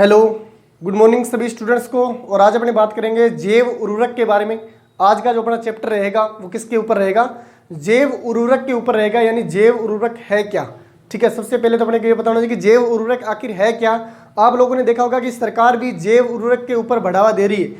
Hello, good morning सभी students को। और आज अपनी बात करेंगे जैव उर्वरक के बारे में। आज का जो अपना चैप्टर रहेगा वो किसके ऊपर रहेगा? जैव उर्वरक के ऊपर रहेगा, यानी जैव उर्वरक है क्या। ठीक है, सबसे पहले तो अपने ये बताना चाहिए कि जैव उर्वरक आखिर है क्या। आप लोगों ने देखा होगा कि सरकार भी जैव उर्वरक के ऊपर बढ़ावा दे रही है।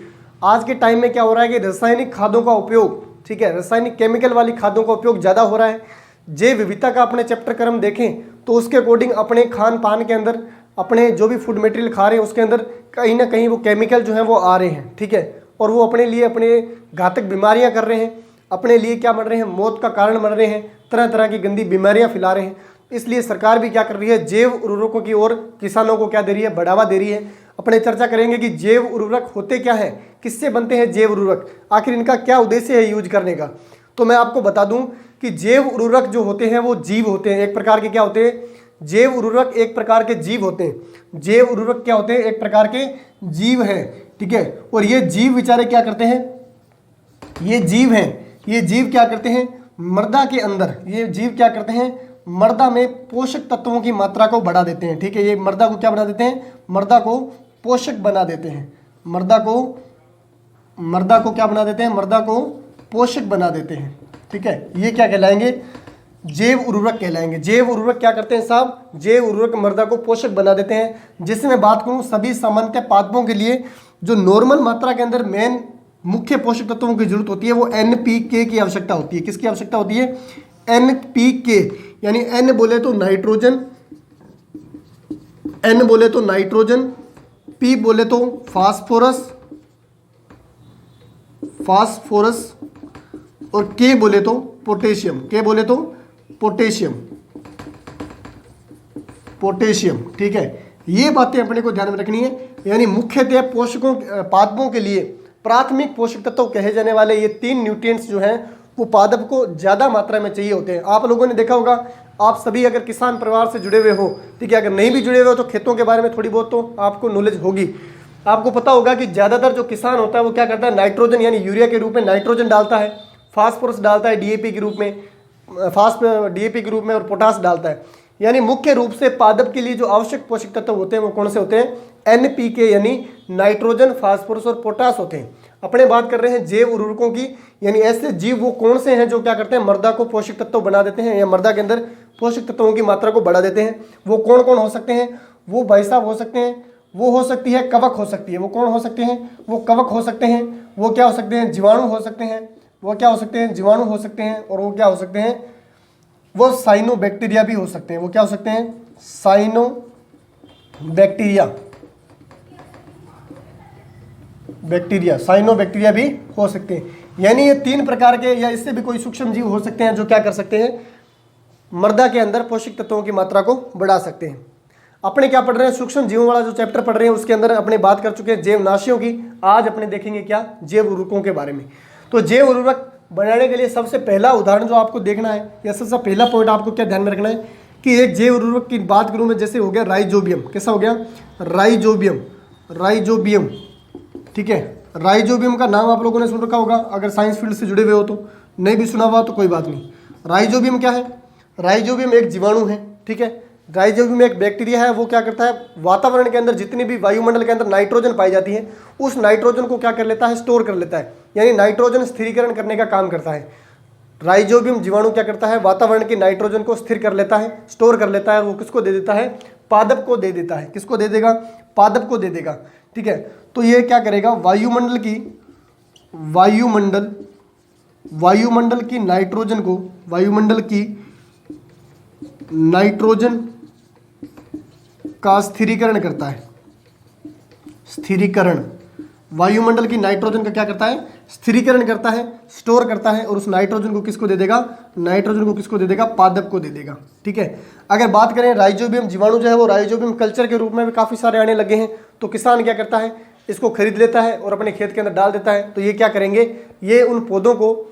आज के टाइम में क्या हो रहा है कि रासायनिक खादों का उपयोग, ठीक है, रासायनिक केमिकल वाली खादों का उपयोग ज़्यादा हो रहा है। जैव विविधता का अपने चैप्टर कर हम देखें तो उसके अकॉर्डिंग अपने खान पान के अंदर, अपने जो भी फूड मटेरियल खा रहे हैं उसके अंदर कहीं ना कहीं वो केमिकल जो है वो आ रहे हैं। ठीक है, और वो अपने लिए अपने घातक बीमारियां कर रहे हैं, अपने लिए क्या बन रहे हैं, मौत का कारण बन रहे हैं, तरह तरह की गंदी बीमारियां फैला रहे हैं। इसलिए सरकार भी क्या कर रही है, जैव उर्वरकों की ओर किसानों को क्या दे रही है, बढ़ावा दे रही है। अपने चर्चा करेंगे कि जैव उर्वरक होते क्या है, किससे बनते हैं जैव उर्वरक, आखिर इनका क्या उद्देश्य है यूज करने का। तो मैं आपको बता दूं कि जैव उर्वरक जो होते हैं वो जीव होते हैं, एक प्रकार के क्या होते हैं, जैव उर्वरक एक प्रकार के जीव होते हैं। जैव उर्वरक क्या होते हैं, एक प्रकार के जीव हैं। ठीक है, और ये जीव बेचारे क्या करते हैं, ये जीव हैं, ये जीव क्या करते हैं, मृदा के अंदर ये जीव क्या करते हैं, मृदा में पोषक तत्वों की मात्रा को बढ़ा देते हैं। ठीक है, ये मृदा को क्या बना देते हैं, मृदा को पोषक बना देते हैं, मृदा को क्या बना देते हैं, मृदा को पोषक बना देते हैं। ठीक है, ये क्या कहलाएंगे, जैव उर्वरक कहलाएंगे। जैव उर्वरक क्या करते हैं साहब, जैव उर्वरक मृदा को पोषक बना देते हैं। जिससे मैं बात करूं सभी सामान्य पादपों के लिए जो नॉर्मल मात्रा के अंदर मेन मुख्य पोषक तत्वों की जरूरत होती है वो NPK की आवश्यकता होती है। किसकी आवश्यकता होती है, NPK, यानी N बोले तो नाइट्रोजन, N बोले तो नाइट्रोजन, P बोले तो फास्फोरस और K बोले तो पोटेशियम, K बोले तो पोटेशियम। ठीक है, ये बातें अपने को ध्यान में रखनी है। यानी मुख्यतः पोषकों पादपों के लिए प्राथमिक पोषक तत्व कहे जाने वाले ये 3 न्यूट्रिएंट्स जो हैं वो पादप को ज़्यादा मात्रा में चाहिए होते हैं। आप लोगों ने देखा होगा, आप सभी अगर किसान परिवार से जुड़े हुए हो, ठीक है, अगर नहीं भी जुड़े हुए हो तो खेतों के बारे में थोड़ी बहुत तो आपको नॉलेज होगी। आपको पता होगा कि ज़्यादातर जो किसान होता है वो क्या करता है, नाइट्रोजन यानी यूरिया के रूप में नाइट्रोजन डालता है, फास्फोरस डालता है DAP के रूप में, DAP के रूप में, और पोटास डालता है। यानी मुख्य रूप से पादप के लिए जो आवश्यक पोषक तत्व होते हैं वो कौन से होते हैं, NPK यानी नाइट्रोजन, फास्फोरस और पोटास होते हैं। अपने बात कर रहे हैं जैव उर्वरकों की, यानी ऐसे जीव वो कौन से हैं जो क्या करते हैं, मृदा को पोषक तत्व बना देते हैं या मृदा के अंदर पोषक तत्वों की मात्रा को बढ़ा देते हैं। वो कौन कौन हो सकते हैं, वो भाई साहब हो सकते हैं, वो हो सकती है कवक हो सकती है। वो कौन हो सकते हैं, वो कवक हो सकते हैं। वो क्या हो सकते हैं, जीवाणु हो सकते हैं। वो क्या हो सकते हैं, जीवाणु हो सकते हैं। और वो क्या हो सकते हैं, वो साइनो बैक्टीरिया भी हो सकते हैं। वो क्या हो सकते हैं, साइनो बैक्टीरिया भी हो सकते हैं। यानी ये 3 प्रकार के या इससे भी कोई सूक्ष्म जीव हो सकते हैं जो क्या कर सकते हैं, मृदा के अंदर पोषक तत्वों की मात्रा को बढ़ा सकते हैं। अपने क्या पढ़ रहे हैं, सूक्ष्म जीवों वाला जो चैप्टर पढ़ रहे हैं उसके अंदर अपने बात कर चुके हैं जैवनाशियों की। आज अपने देखेंगे क्या, जैव उर्वरकों के बारे में। तो जैव उर्वरक बनाने के लिए सबसे पहला उदाहरण जो आपको देखना है या सबसे पहला पॉइंट आपको क्या ध्यान में रखना है कि एक जैव उर्वरक की बात करूं मैं, जैसे हो गया राइजोबियम। कैसा हो गया, राइजोबियम। ठीक है, राइजोबियम का नाम आप लोगों ने सुन रखा होगा अगर साइंस फील्ड से जुड़े हुए हो तो, नहीं भी सुना हुआ तो कोई बात नहीं। राइजोबियम क्या है, राइजोबियम एक जीवाणु है। ठीक है, राइजोबियम एक बैक्टीरिया है। वो क्या करता है, वातावरण के अंदर जितनी भी वायुमंडल के अंदर नाइट्रोजन पाई जाती है उस नाइट्रोजन को क्या कर लेता है, स्टोर कर लेता है, यानी नाइट्रोजन स्थिरीकरण करने का काम करता है। राइजोबियम जीवाणु क्या करता है, वातावरण की नाइट्रोजन को स्थिर कर लेता है, स्टोर कर लेता है। वो किसको दे देता है, पादप को दे देता है। किसको दे देगा, पादप को दे देगा। ठीक है, तो ये क्या करेगा, वायुमंडल की नाइट्रोजन को, वायुमंडल की नाइट्रोजन का स्थिरीकरण करता है। स्थिरीकरण, वायुमंडल की नाइट्रोजन का क्या करता है, स्थिरीकरण करता है, स्टोर करता है। और उस नाइट्रोजन को किसको दे देगा, पादप को दे देगा। ठीक है, अगर बात करें राइजोबियम जीवाणु जो है वो राइजोबियम कल्चर के रूप में भी काफ़ी सारे आने लगे हैं। तो किसान क्या करता है, इसको खरीद लेता है और अपने खेत के अंदर डाल देता है। तो ये क्या करेंगे, ये उन पौधों को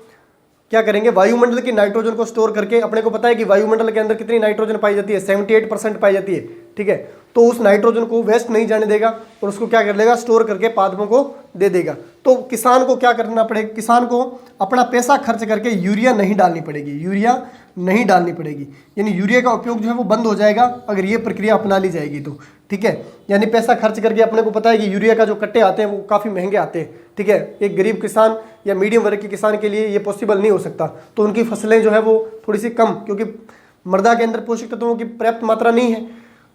क्या करेंगे, वायुमंडल की नाइट्रोजन को स्टोर करके, अपने को पता है कि वायुमंडल के अंदर कितनी नाइट्रोजन पाई जाती है, 78% पाई जाती है। ठीक है, तो उस नाइट्रोजन को वेस्ट नहीं जाने देगा और उसको क्या कर लेगा, स्टोर करके पादपों को दे देगा। तो किसान को क्या करना पड़ेगा, किसान को अपना पैसा खर्च करके यूरिया नहीं डालनी पड़ेगी, यूरिया नहीं डालनी पड़ेगी, यानी यूरिया का उपयोग जो है वो बंद हो जाएगा अगर ये प्रक्रिया अपना ली जाएगी तो। ठीक है, यानी पैसा खर्च करके, अपने को पता है कि यूरिया का जो कट्टे आते हैं वो काफ़ी महंगे आते हैं। ठीक है, एक गरीब किसान या मीडियम वर्ग के किसान के लिए ये पॉसिबल नहीं हो सकता, तो उनकी फसलें जो है वो थोड़ी सी कम, क्योंकि मृदा के अंदर पोषक तत्वों की पर्याप्त मात्रा नहीं है,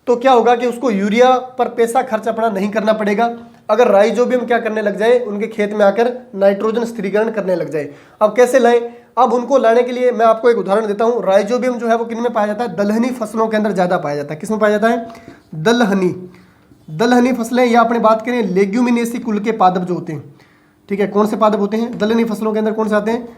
तो क्या होगा कि उसको यूरिया पर पैसा खर्च अपना नहीं करना पड़ेगा। अगर राइजोबियम क्या करने लग जाए, उनके खेत में आकर नाइट्रोजन स्थिरीकरण करने लग जाए। अब कैसे लाएं? अब उनको लाने के लिए मैं आपको एक उदाहरण देता हूं। राइजोबियम जो है वो किन में पाया जाता है? दलहनी फसलों के अंदर ज़्यादा पाया जाता है। किस में पाया जाता है? दलहनी फसलें, या अपने बात करें लेग्यूमिनेसी कुल के पादप जो होते हैं। ठीक है, कौन से पादप होते हैं दलहनी फसलों के अंदर? कौन से आते हैं?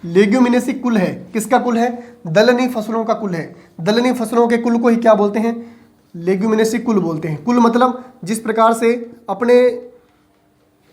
लेग्यूमिनेसी कुल है। किसका कुल है? दलहनी फसलों का कुल है। दलहनी फसलों के कुल को ही क्या बोलते हैं? लेग्यूमिनेसी कुल बोलते हैं। कुल मतलब जिस प्रकार से अपने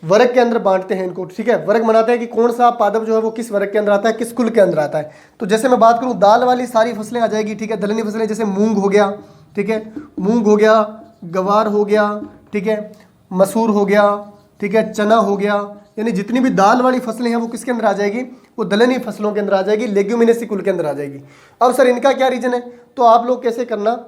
वर्ग के अंदर बांटते हैं इनको। ठीक है, वर्ग बनाते हैं कि कौन सा पादप जो है वो किस वर्ग के अंदर आता है, किस कुल के अंदर आता है। तो जैसे मैं बात करूं, दाल वाली सारी फसलें आ जाएगी। ठीक है, दलहनी फसलें जैसे मूंग हो गया, ठीक है, मूंग हो गया, गवार हो गया, ठीक है, मसूर हो गया, ठीक है, चना हो गया, यानी जितनी भी दाल वाली फसलें हैं वो किसके अंदर आ जाएगी? वो दलहनी फसलों के अंदर आ जाएगी, लेग्यूमिनेसी कुल के अंदर आ जाएगी। अब सर इनका क्या रीजन है? तो आप लोग कैसे करना,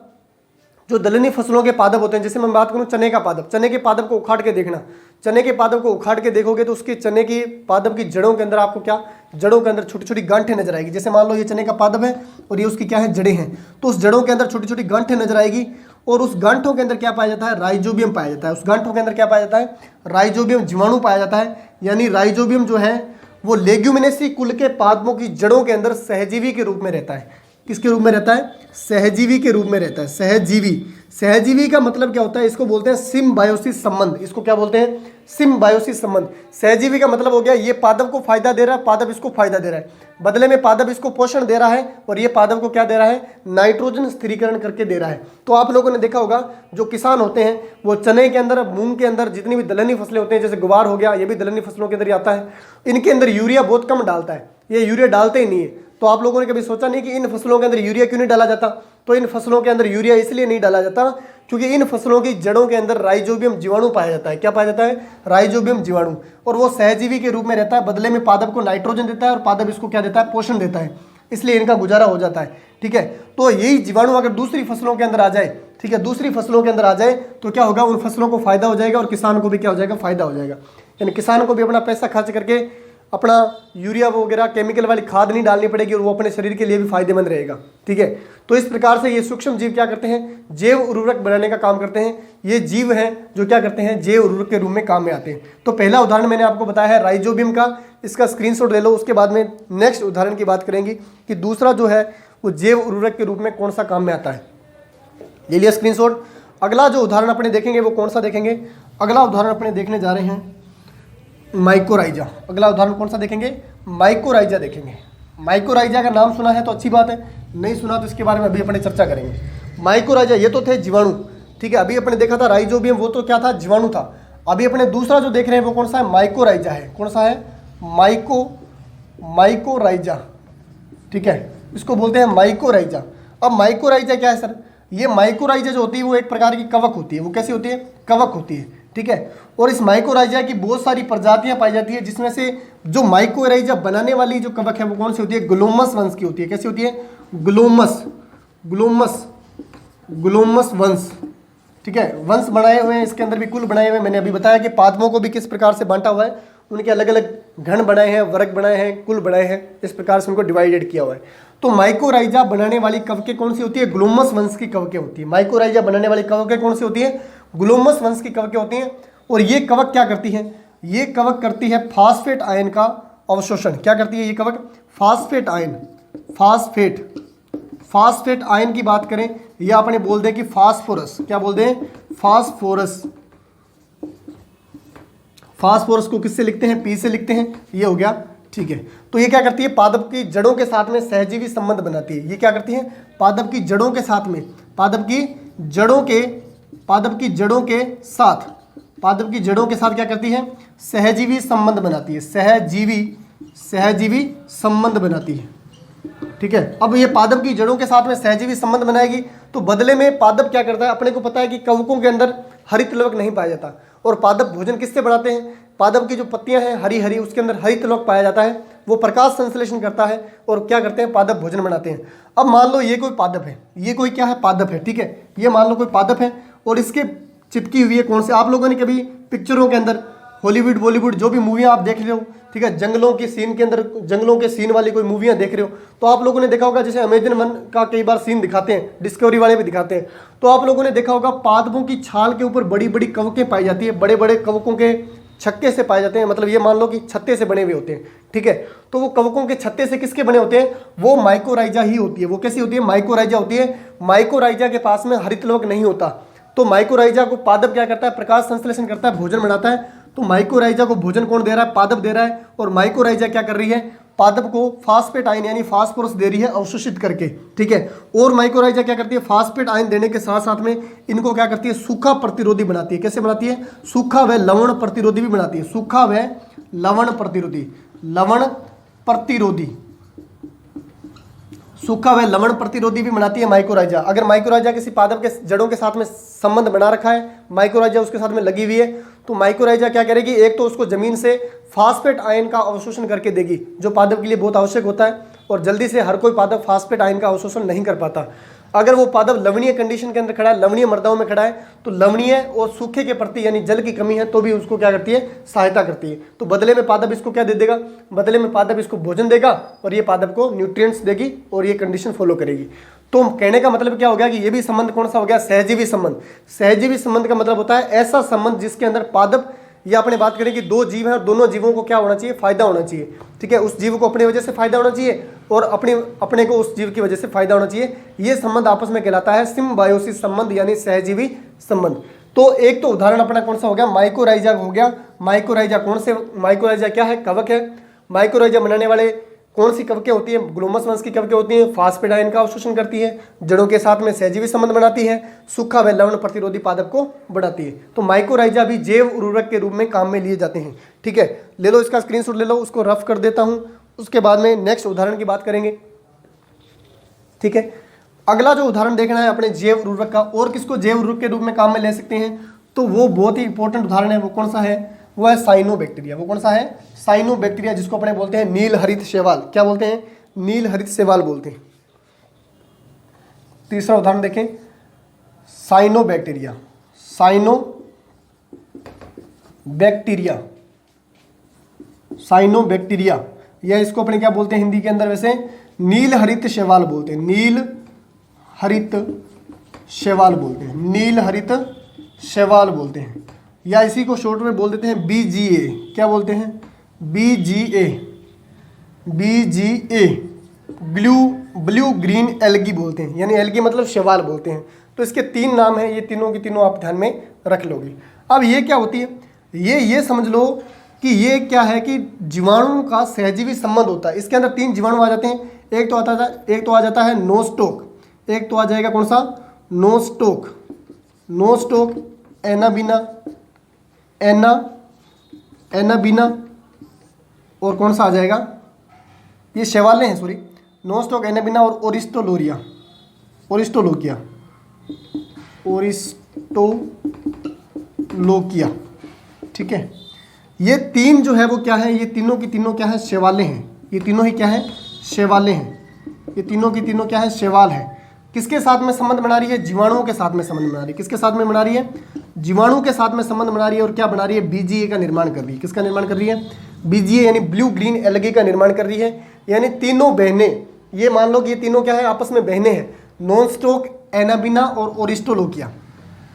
जो दलहनी फसलों के पादप होते हैं, जैसे मैं बात करूं चने का पादप, चने के पादप को उखाड़ के देखना। चने के पादप को उखाड़ के देखोगे तो उसके चने की पादप की जड़ों के अंदर आपको क्या, जड़ों के अंदर छोटी छोटी गांठें नजर आएगी। जैसे मान लो ये चने का पादप है और ये उसकी क्या है, जड़ें हैं, तो उस जड़ों के अंदर छोटी छोटी गांठें नजर आएगी, और उस गांठों के अंदर क्या पाया जाता है? राइजोबियम पाया जाता है। उस गांठों के अंदर क्या पाया जाता है? राइजोबियम, जीवाणु पाया जाता है। यानी राइजोबियम जो है वो लेग्यूमिनेसी कुल के पादपों की जड़ों के अंदर सहजीवी के रूप में रहता है। किसके रूप में रहता है? सहजीवी के रूप में रहता है। सहजीवी, सहजीवी का मतलब क्या होता है? इसको बोलते हैं सिम्बायोसिस संबंध। इसको क्या बोलते हैं? सिम्बायोसिस संबंध। सहजीवी का मतलब हो गया ये पादप को फायदा दे रहा है, पादप इसको फायदा दे रहा है, बदले में पादप इसको पोषण दे रहा है, और ये पादप को क्या दे रहा है? नाइट्रोजन स्थिरीकरण करके दे रहा है। तो आप लोगों ने देखा होगा जो किसान होते हैं वो चने के अंदर, मूंग के अंदर, जितनी भी दलहनी फसलें होती हैं, जैसे गुवार हो गया, ये भी दलहनी फसलों के अंदर ही आता है, इनके अंदर यूरिया बहुत कम डालता है, ये यूरिया डालते ही नहीं है। तो आप लोगों ने कभी सोचा नहीं कि इन फसलों के अंदर यूरिया क्यों नहीं डाला जाता? तो इन फसलों के अंदर यूरिया इसलिए नहीं डाला जाता क्योंकि इन फसलों की जड़ों के अंदर राइजोबियम जीवाणु पाया जाता है। क्या पाया जाता है? राइजोबियम जीवाणु, और वो सहजीवी के रूप में रहता है, बदले में पादप को नाइट्रोजन देता है और पादप इसको क्या देता है? पोषण देता है, इसलिए इनका गुजारा हो जाता है। ठीक है, तो यही जीवाणु अगर दूसरी फसलों के अंदर आ जाए, ठीक है, दूसरी फसलों के अंदर आ जाए तो क्या होगा? उन फसलों को फायदा हो जाएगा और किसान को भी क्या हो जाएगा? फायदा हो जाएगा। यानी किसान को भी अपना पैसा खर्च करके अपना यूरिया वगैरह केमिकल वाली खाद नहीं डालनी पड़ेगी, और वो अपने शरीर के लिए भी फायदेमंद रहेगा। ठीक है, तो इस प्रकार से ये सूक्ष्म जीव क्या करते हैं? जैव उर्वरक बनाने का काम करते हैं। ये जीव हैं जो क्या करते हैं? जैव उर्वरक के रूप में काम में आते हैं। तो पहला उदाहरण मैंने आपको बताया है राइजोबियम का, इसका स्क्रीनशॉट ले लो। उसके बाद में नेक्स्ट उदाहरण की बात करेंगे कि दूसरा जो है वो जैव उर्वरक के रूप में कौन सा काम में आता है। ले लिया स्क्रीनशॉट। अगला जो उदाहरण अपने देखेंगे वो कौन सा देखेंगे? अगला उदाहरण अपने देखने जा रहे हैं माइकोराइजा। अगला उदाहरण कौन सा देखेंगे? माइकोराइजा देखेंगे। माइकोराइजा का नाम सुना है तो अच्छी बात है, नहीं सुना तो इसके बारे में अभी अपने चर्चा करेंगे। माइकोराइजा ये तो थे जीवाणु, ठीक है, अभी अपने देखा था राइजोबियम, वो तो क्या था? जीवाणु था। अभी अपने दूसरा जो देख रहे हैं वो कौन सा है? माइकोराइजा है। कौन सा है? माइकोराइजा। ठीक है, इसको बोलते हैं माइकोराइजा। अब माइकोराइजा क्या है सर? ये माइकोराइजा जो होती है वो एक प्रकार की कवक होती है। वो कैसी होती है? कवक होती है। ठीक है, और इस माइकोराइजा की बहुत सारी प्रजातियां पाई जाती है, जिसमें से जो माइकोराइजा बनाने वाली जो कवक है वो कौन सी होती है? ग्लोमस वंश की होती है। कैसी होती है? ग्लोमस वंश। ठीक है, वंश बनाए हुए हैं, इसके अंदर भी कुल बनाए हुए हैं। मैंने अभी बताया कि पादपों को भी किस प्रकार से बांटा हुआ है, उनके अलग अलग घन बनाए हैं, वर्ग बनाए हैं, कुल बनाए हैं, इस प्रकार से उनको डिवाइडेड किया हुआ है। तो माइकोराइजा बनाने वाली कवकें कौन सी होती है? ग्लोमस वंश की कवकें होती है। माइकोराइजा बनाने वाली कवकें कौन सी होती है? ग्लोमस वंश की कवकें होती हैं। और ये कवक क्या करती है? ये कवक करती है फास्फेट आयन का अवशोषण। क्या करती है ये कवक? Phosphate ion. फास्फेट आयन की बात करें या अपने बोल दें कि फास्फोरस। क्या बोल दें? फास्फोरस। फास्फोरस को किससे लिखते हैं? पी से लिखते हैं। ये हो गया। ठीक है, तो ये क्या करती है? पादप की जड़ों के साथ में सहजीवी संबंध बनाती है। ये क्या करती है? पादप की जड़ों के साथ में, पादप की जड़ों के साथ क्या करती है? सहजीवी संबंध बनाती है। सहजीवी संबंध बनाती है। ठीक है, अब ये पादप की जड़ों के साथ में सहजीवी संबंध बनाएगी तो बदले में पादप क्या करता है? अपने को पता है कि कवकों के अंदर हरित लवक नहीं पाया जाता, और पादप भोजन किससे बनाते हैं? पादप की जो पत्तियां हैं हरी हरी, उसके अंदर हरित लोक पाया जाता है, वो प्रकाश संश्लेषण करता है और क्या करते हैं, पादप भोजन बनाते हैं। अब मान लो ये कोई पादप है, ये कोई क्या है, पादप है, ठीक है, ये मान लो कोई पादप है और इसके चिपकी हुई है कौन से, आप लोगों ने कभी पिक्चरों के अंदर हॉलीवुड बॉलीवुड जो भी मूवियाँ आप देख रहे हो, ठीक है, जंगलों की सीन के अंदर, जंगलों के सीन वाली कोई मूवियाँ देख रहे हो, तो आप लोगों ने देखा होगा, जैसे अमेजन वन का कई बार सीन दिखाते हैं, डिस्कवरी वाले भी दिखाते हैं, तो आप लोगों ने देखा होगा पादपों की छाल के ऊपर बड़ी बड़ी कवकें पाई जाती है, बड़े बड़े कवकों के छक्के से पाए जाते हैं, मतलब ये मान लो कि छत्ते से बने हुए होते हैं, ठीक है। तो वो कवकों के छत्ते से किसके बने होते हैं, वो माइकोराइजा ही होती है। वो कैसी होती है, माइकोराइजा होती है। माइकोराइजा के पास में हरित लोक नहीं होता, तो माइकोराइजा को पादप क्या करता है, प्रकाश संश्लेषण करता है, भोजन बनाता है। तो माइकोराइजा को भोजन कौन दे रहा है, पादप दे रहा है। और माइकोराइजा क्या कर रही है, पादप को फास्फेट आयन यानी फास्फोरस दे रही है अवशोषित करके, ठीक है। और माइकोराइजा क्या करती है, फास्फेट आयन देने के साथ साथ में इनको क्या करती है, सूखा प्रतिरोधी बनाती है। कैसे बनाती है, सूखा व लवण प्रतिरोधी भी बनाती है, सूखा व लवण प्रतिरोधी, लवण प्रतिरोधी, सूखा व लवण प्रतिरोधी भी बनाती है माइकोराइजा। अगर माइकोराइजा किसी पादप के जड़ों के साथ में संबंध बना रखा है, माइकोराइजा उसके साथ में लगी हुई है, तो माइकोराइजा क्या करेगी, एक तो उसको जमीन से फास्फेट आयन का अवशोषण करके देगी, जो पादप के लिए बहुत आवश्यक होता है, और जल्दी से हर कोई पादप फास्फेट आयन का अवशोषण नहीं कर पाता। अगर वो पादप लवणीय कंडीशन के अंदर खड़ा है, लवणीय मृदाओं में खड़ा है, तो लवणीय और सूखे के प्रति यानी जल की कमी है तो भी उसको क्या करती है, सहायता करती है। तो बदले में पादप इसको क्या दे देगा, बदले में पादप इसको भोजन देगा और ये पादप को न्यूट्रिएंट्स देगी और ये कंडीशन फॉलो करेगी। तो कहने का मतलब क्या हो गया कि ये भी संबंध कौन सा हो गया, सहजीवी संबंध। सहजीवी संबंध का मतलब होता है ऐसा संबंध जिसके अंदर पादप, या अपने बात करें कि दो जीव हैं और दोनों जीवों को क्या होना चाहिए, फायदा होना चाहिए, ठीक है। उस जीव को अपनी वजह से फायदा होना चाहिए और अपने को उस जीव की वजह से फायदा होना चाहिए। ये संबंध आपस में कहलाता है सिम्बायोसिस संबंध यानी सहजीवी संबंध। तो एक तो उदाहरण अपना कौन सा हो गया, माइकोराइजा हो गया। माइकोराइजा कौन से, माइकोराइजा क्या है, कवक है। माइकोराइजा बनाने वाले कौन सी कवकें होती हैं, ग्लोमस वंश की कवकें होती हैं, फास्फेट आयन का अवशोषण करती है, जड़ों के साथ में सहजीवी संबंध बनाती है, सूखा व लवण प्रतिरोधी पादप को बढ़ाती है। तो माइकोराइजा भी जैव उर्वरक के रूप में काम में लिए जाते हैं, ठीक है। ले लो इसका स्क्रीनशॉट ले लो, उसको रफ कर देता हूं, उसके बाद में नेक्स्ट उदाहरण की बात करेंगे, ठीक है। अगला जो उदाहरण देखना है अपने जैव उर्वरक का, और किसको जैव उर्वरक के रूप में काम में ले सकते हैं, तो वो बहुत ही इंपॉर्टेंट उदाहरण है। वो कौन सा है, वो है साइनोबैक्टीरिया। वो कौन सा है, साइनोबैक्टीरिया, जिसको अपने बोलते हैं नील हरित शैवाल। क्या बोलते हैं, नील हरित शैवाल बोलते हैं। तीसरा उदाहरण देखें, साइनोबैक्टीरिया। साइनोबैक्टीरिया, साइनोबैक्टीरिया, या इसको अपने क्या बोलते हैं हिंदी के अंदर, वैसे नील हरित शैवाल बोलते हैं, नील हरित शैवाल बोलते हैं, नील हरित शैवाल बोलते हैं, या इसी को शॉर्ट में बोल देते हैं BGA। क्या बोलते हैं, BGA, BGA, blue green algae बोलते हैं, यानी एल्गी मतलब शैवाल बोलते हैं। तो इसके तीन नाम हैं, ये तीनों की तीनों आप ध्यान में रख लोगे। अब ये क्या होती है, ये समझ लो कि ये क्या है कि जीवाणु का सहजीवी संबंध होता है। इसके अंदर तीन जीवाणु आ जाते हैं, एक तो आ जाता है नोस्टोक, एक तो आ जाएगा कौन सा, नोस्टोक, एनाबीना, एनाबीना, और कौन सा आ जाएगा, ये शैवालें हैं, सॉरी, नोस्टोक, एनाबीना और ओरिस्टोलोकिया, ठीक है। ये तीन जो है वो क्या है, ये तीनों की तीनों क्या है, शैवालें हैं। ये तीनों ही क्या है, शैवालें हैं। ये तीनों की तीनों क्या है, शैवाल है। किसके साथ में संबंध बना रही है, जीवाणुओं के साथ में संबंध बना रही है। किसके साथ में बना रही है, जीवाणु के साथ में संबंध बना रही है। और क्या बना रही है, BGA का निर्माण कर रही है। किसका निर्माण कर रही है, BGA यानी ब्लू ग्रीन एल्गी का निर्माण कर रही है। यानी तीनों बहनें, ये मान लो कि ये तीनों क्या है, आपस में बहनें हैं, नोस्टोक, एनाबीना और ओरिस्टोलोकिया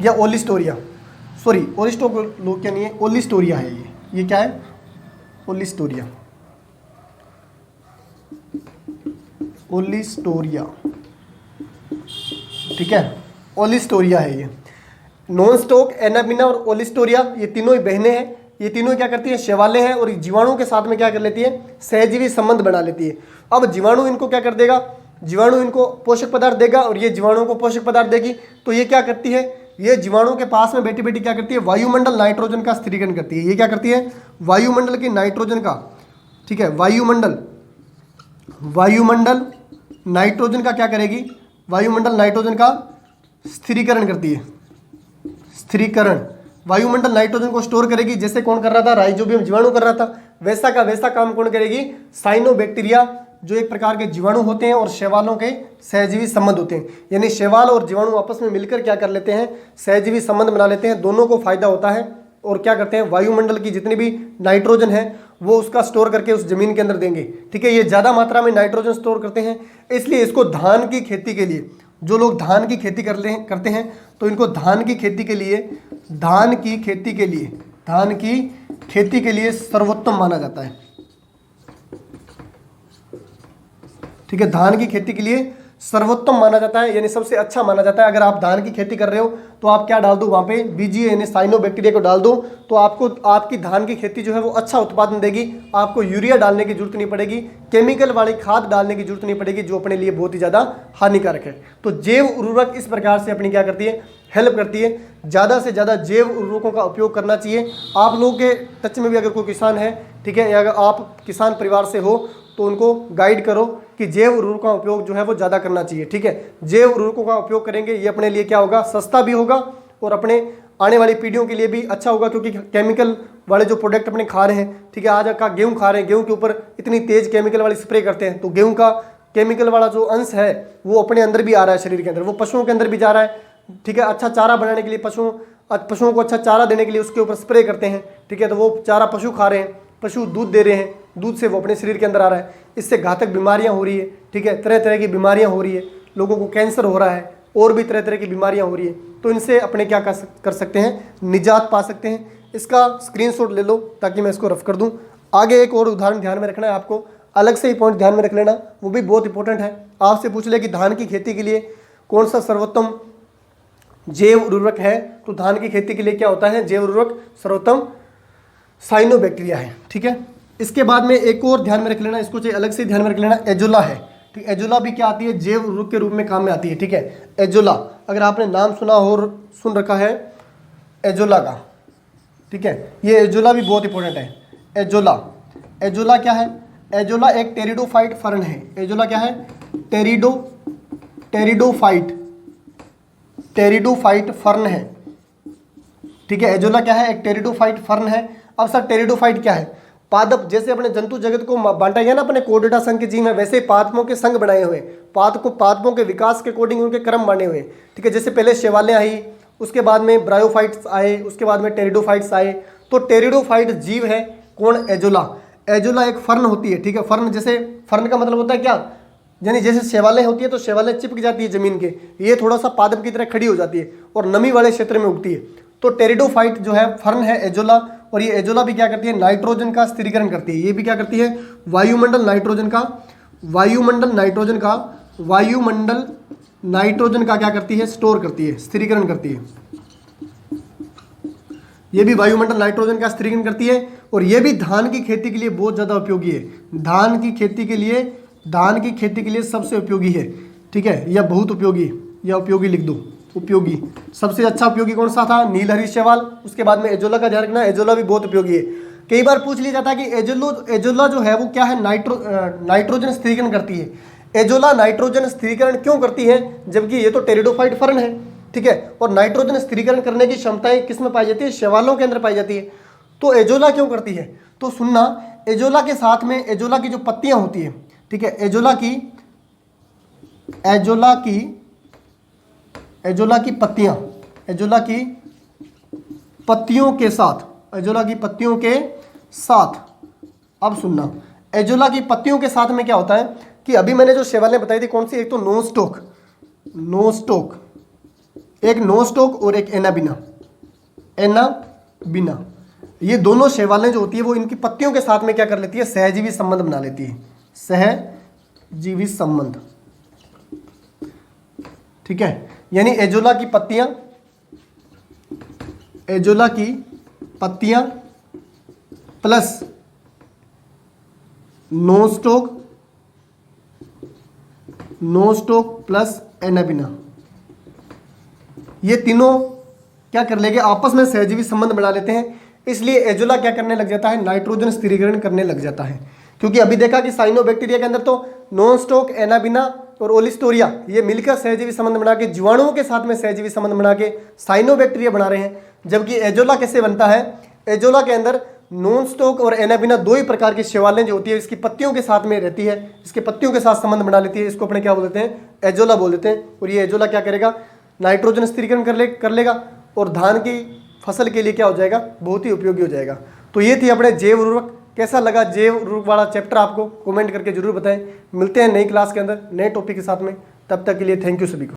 या ओलिस्टोरिया, सॉरी ओरिस्टोलोकिया नहीं है, ओलिस्टोरिया है ये क्या है, ओलिस्टोरिया, ठीक है, ओलिस्टोरिया है ये। नॉनस्टॉक, एनाबीना और ओलिस्टोरिया, ये तीनों ही बहनें हैं। ये तीनों क्या करती है, शैवालें हैं, और जीवाणु के साथ में क्या कर लेती है, सहजीवी संबंध बना लेती है। अब जीवाणु इनको क्या कर देगा, जीवाणु इनको पोषक पदार्थ देगा और ये जीवाणु को पोषक पदार्थ देगी। तो ये क्या करती है, ये जीवाणु के पास में बैठी बैठी क्या करती है, वायुमंडल नाइट्रोजन का स्थिरीकरण करती है। ये क्या करती है, वायुमंडल की नाइट्रोजन का, ठीक है, वायुमंडल नाइट्रोजन का क्या करेगी, वायुमंडल नाइट्रोजन का स्थिरीकरण करती है, स्थिरीकरण, वायुमंडल नाइट्रोजन को स्टोर करेगी, जैसे कौन कर रहा था, राइजोबियम जीवाणु कर रहा था, वैसा का वैसा काम कौन करेगी, साइनोबैक्टीरिया, जो एक प्रकार के जीवाणु होते हैं और शैवालों के सहजीवी संबंध होते हैं। यानी शैवाल और जीवाणु आपस में मिलकर क्या कर लेते हैं, सहजीवी संबंध बना लेते हैं, दोनों को फायदा होता है। और क्या करते हैं, वायुमंडल की जितनी भी नाइट्रोजन है वो उसका स्टोर करके उस जमीन के अंदर देंगे। ठीक है, ये ज़्यादा मात्रा में नाइट्रोजन स्टोर करते हैं, इसलिए इसको धान की खेती के लिए, जो लोग धान की खेती करते हैं तो इनको धान की खेती के लिए सर्वोत्तम माना जाता है। ठीक है, धान की खेती के लिए सर्वोत्तम माना जाता है, यानी सबसे अच्छा माना जाता है। अगर आप धान की खेती कर रहे हो तो आप क्या डाल दो वहाँ पे, बीजीए यानी साइनोबैक्टीरिया को डाल दो, तो आपको आपकी धान की खेती जो है वो अच्छा उत्पादन देगी। आपको यूरिया डालने की जरूरत नहीं पड़ेगी, केमिकल वाली खाद डालने की जरूरत नहीं पड़ेगी, जो अपने लिए बहुत ही ज़्यादा हानिकारक है। तो जैव उर्वरक इस प्रकार से अपनी क्या करती है, हेल्प करती है। ज़्यादा से ज़्यादा जैव उर्वरकों का उपयोग करना चाहिए। आप लोगों के टच में भी अगर कोई किसान है, ठीक है, या अगर आप किसान परिवार से हो तो उनको गाइड करो कि जैव उर्वरकों का उपयोग जो है वो ज़्यादा करना चाहिए। ठीक है, जैव उर्वरकों का उपयोग करेंगे, ये अपने लिए क्या होगा, सस्ता भी होगा और अपने आने वाली पीढ़ियों के लिए भी अच्छा होगा, क्योंकि केमिकल वाले जो प्रोडक्ट अपने खा रहे हैं, ठीक है, आज का गेहूँ खा रहे हैं, गेहूँ के ऊपर इतनी तेज केमिकल वाली स्प्रे करते हैं, तो गेहूँ का केमिकल वाला जो अंश है वो अपने अंदर भी आ रहा है, शरीर के अंदर, वो पशुओं के अंदर भी जा रहा है। ठीक है, अच्छा चारा बनाने के लिए पशुओं को अच्छा चारा देने के लिए उसके ऊपर स्प्रे करते हैं। ठीक है, तो वो चारा पशु खा रहे हैं, पशु दूध दे रहे हैं, दूध से वो अपने शरीर के अंदर आ रहा है, इससे घातक बीमारियां हो रही है। ठीक है, तरह तरह की बीमारियां हो रही है, लोगों को कैंसर हो रहा है और भी तरह तरह की बीमारियां हो रही है। तो इनसे अपने क्या कर सकते हैं, निजात पा सकते हैं। इसका स्क्रीनशॉट ले लो ताकि मैं इसको रफ कर दूं। आगे एक और उदाहरण ध्यान में रखना है आपको, अलग से ही पॉइंट ध्यान में रख लेना, वो भी बहुत इंपॉर्टेंट है। आपसे पूछ ले कि धान की खेती के लिए कौन सा सर्वोत्तम जैव उर्वरक है, तो धान की खेती के लिए क्या होता है, जैव उर्वरक सर्वोत्तम साइनोबैक्टीरिया है। ठीक है, इसके बाद में एक और ध्यान में रख लेना, इसको चाहिए अलग से ध्यान में रख लेना, एजोला है। ठीक, एजोला भी क्या आती है, जैव उर्वरक के रूप में काम में आती है। ठीक है, एजोला, अगर आपने नाम सुना और सुन रखा है एजोला का, ठीक है, ये एजोला भी बहुत इंपॉर्टेंट है। एजोला क्या है, एजोला एक टेरिडोफाइट फर्न है। एजोला क्या है, टेरिडोफाइट फर्न है। ठीक है, एजोला क्या है, एक टेरिडोफाइट फर्न है। अब सर टेरिडोफाइट क्या है, पादप, जैसे अपने जंतु जगत को बांटा गया ना अपने कोर्डेटा संघ के जीव में, वैसे ही पादपों के संघ बनाए हुए, पादपों के विकास के अकॉर्डिंग उनके क्रम बने हुए। ठीक है, जैसे पहले शैवालें आई, उसके बाद में ब्रायोफाइट्स आए, उसके बाद में टेरिडोफाइट्स आए। तो टेरिडोफाइट जीव है कौन, एजोला। एजोला एक फर्न होती है। ठीक है, फर्न, जैसे फर्न का मतलब होता है क्या, यानी जैसे शैवालें होती है तो शैवालें चिपक जाती है जमीन के, ये थोड़ा सा पादप की तरह खड़ी हो जाती है और नमी वाले क्षेत्र में उगती है। तो टेरिडोफाइट जो है फर्न है एजोला, और ये एजोला भी क्या करती है, नाइट्रोजन का स्थिरीकरण करती है। ये भी क्या करती है, वायुमंडल नाइट्रोजन का क्या करती है, स्टोर करती है, स्थिरीकरण करती है। ये भी वायुमंडल नाइट्रोजन का स्थिरीकरण करती है, और ये भी धान की खेती के लिए बहुत ज़्यादा उपयोगी है। धान की खेती के लिए सबसे उपयोगी है। ठीक है, या बहुत उपयोगी, या उपयोगी लिख दो, उपयोगी। सबसे अच्छा उपयोगी कौन सा था, नीलहरी शैवाल। उसके बाद में एजोला का ध्यान रखना, एजोला भी बहुत उपयोगी है। कई बार पूछ लिया जाता है कि एजोला जो है वो क्या है, नाइट्रोजन स्थिरीकरण करती है। एजोला नाइट्रोजन स्थिरीकरण क्यों करती है, जबकि ये तो टेरिडोफाइट फर्न है। ठीक है, और नाइट्रोजन स्थिरीकरण करने की क्षमताएं किस में पाई जाती है, शैवालों के अंदर पाई जाती है। तो एजोला क्यों करती है, तो सुनना, एजोला के साथ में एजोला की जो पत्तियां होती है, ठीक है, एजोला की पत्तियों के साथ, अब सुनना, एजोला की पत्तियों के साथ में क्या होता है कि अभी मैंने जो शैवालें बताई थी कौन सी, एक तो नोस्टोक, एक नोस्टोक और एक एनाबिना। ये दोनों शैवालें जो होती है वो इनकी पत्तियों के साथ में क्या कर लेती है, सहजीवी संबंध बना लेती है, सहजीवी संबंध। ठीक है, यानी एजोला की पत्तियां प्लस नोस्टोक प्लस एनाबिना, ये तीनों क्या कर लेंगे, आपस में सहजीवी संबंध बना लेते हैं। इसलिए एजोला क्या करने लग जाता है, नाइट्रोजन स्थिरीकरण करने लग जाता है। क्योंकि अभी देखा कि साइनोबैक्टीरिया के अंदर तो नॉन स्टॉक एनाबिना और ओलिस्टोरिया ये मिलकर सहजीवी संबंध बना के जीवाणुओं के साथ में सहजीवी संबंध बना के साइनोबैक्टीरिया बना रहे हैं। जबकि एजोला कैसे बनता है, एजोला के अंदर नॉन स्टॉक और एनाबिना दो ही प्रकार की शैवालें जो होती है इसकी पत्तियों के साथ में रहती है, इसके पत्तियों के साथ संबंध बना लेती है। इसको अपने क्या बोल देते हैं, एजोला बोल देते हैं। और ये एजोला क्या करेगा, नाइट्रोजन स्थिरीकरण कर लेगा और धान की फसल के लिए क्या हो जाएगा, बहुत ही उपयोगी हो जाएगा। तो ये थी अपने जैव उर्वरक। कैसा लगा जैव उर्वरक वाला चैप्टर आपको, कमेंट करके जरूर बताएं। मिलते हैं नई क्लास के अंदर नए टॉपिक के साथ में, तब तक के लिए थैंक यू सभी को।